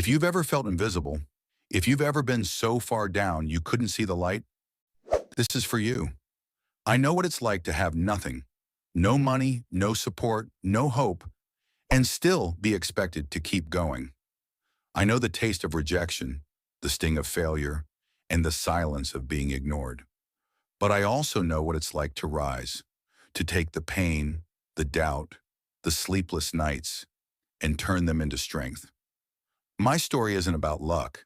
you've ever felt invisible, if you've ever been so far down you couldn't see the light, this is for you. I know what it's like to have nothing, no money, no support, no hope, and still be expected to keep going. I know the taste of rejection, the sting of failure, and the silence of being ignored. But I also know what it's like to rise, to take the pain, the doubt, the sleepless nights, and turn them into strength. My story isn't about luck.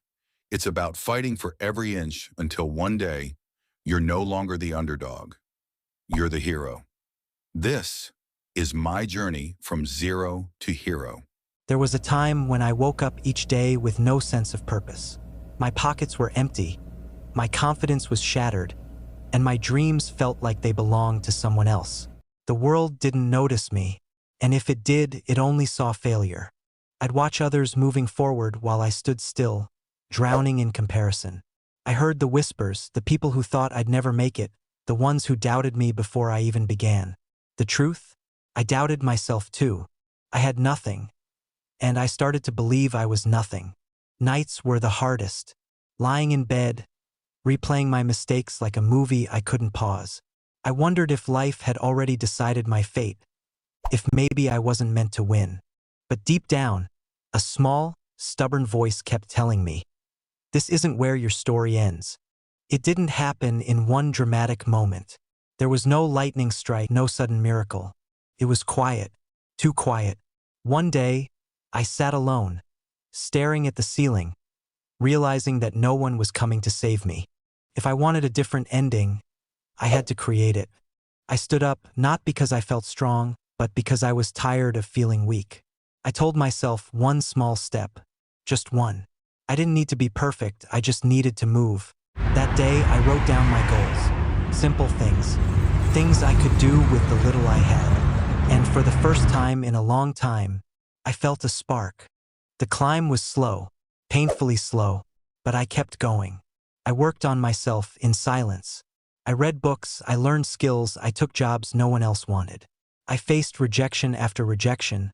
It's about fighting for every inch until one day, you're no longer the underdog. You're the hero. This is my journey from zero to hero. There was a time when I woke up each day with no sense of purpose. My pockets were empty, my confidence was shattered, and my dreams felt like they belonged to someone else. The world didn't notice me, and if it did, it only saw failure. I'd watch others moving forward while I stood still, drowning in comparison. I heard the whispers, the people who thought I'd never make it, the ones who doubted me before I even began. The truth? I doubted myself too. I had nothing, and I started to believe I was nothing. Nights were the hardest, lying in bed, replaying my mistakes like a movie I couldn't pause. I wondered if life had already decided my fate, if maybe I wasn't meant to win. But deep down, a small, stubborn voice kept telling me, this isn't where your story ends. It didn't happen in one dramatic moment. There was no lightning strike, no sudden miracle. It was quiet, too quiet. One day, I sat alone, staring at the ceiling, realizing that no one was coming to save me. If I wanted a different ending, I had to create it. I stood up, not because I felt strong, but because I was tired of feeling weak. I told myself one small step, just one. I didn't need to be perfect, I just needed to move. That day, I wrote down my goals. Simple things. Things I could do with the little I had. And for the first time in a long time, I felt a spark. The climb was slow, painfully slow, but I kept going. I worked on myself in silence. I read books, I learned skills, I took jobs no one else wanted. I faced rejection after rejection,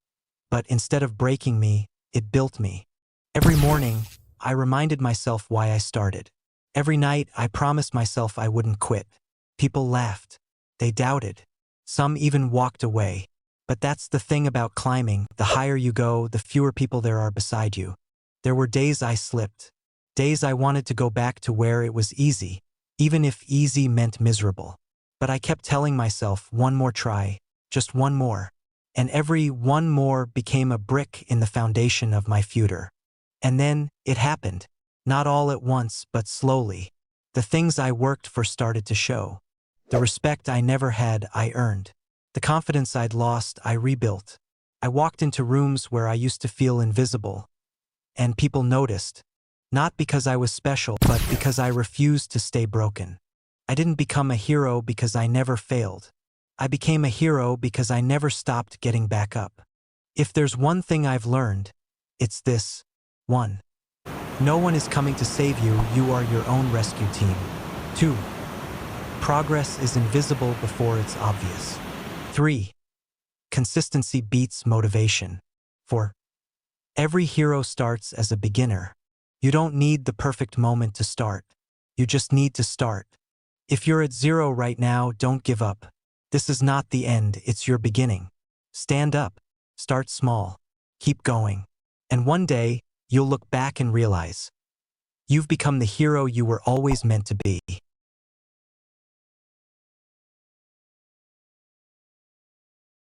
but instead of breaking me, it built me. Every morning, I reminded myself why I started. Every night, I promised myself I wouldn't quit. People laughed. They doubted. Some even walked away. But that's the thing about climbing. The higher you go, the fewer people there are beside you. There were days I slipped. Days I wanted to go back to where it was easy, even if easy meant miserable. But I kept telling myself, one more try, just one more. And every one more became a brick in the foundation of my future. And then, it happened. Not all at once, but slowly. The things I worked for started to show. The respect I never had, I earned. The confidence I'd lost, I rebuilt. I walked into rooms where I used to feel invisible. And people noticed. Not because I was special, but because I refused to stay broken. I didn't become a hero because I never failed. I became a hero because I never stopped getting back up. If there's one thing I've learned, it's this. 1. No one is coming to save you, you are your own rescue team. 2. Progress is invisible before it's obvious. 3. Consistency beats motivation. 4. Every hero starts as a beginner. You don't need the perfect moment to start. You just need to start. If you're at 0 right now, don't give up. This is not the end, it's your beginning. Stand up. Start small. Keep going. And one day, you'll look back and realize you've become the hero you were always meant to be.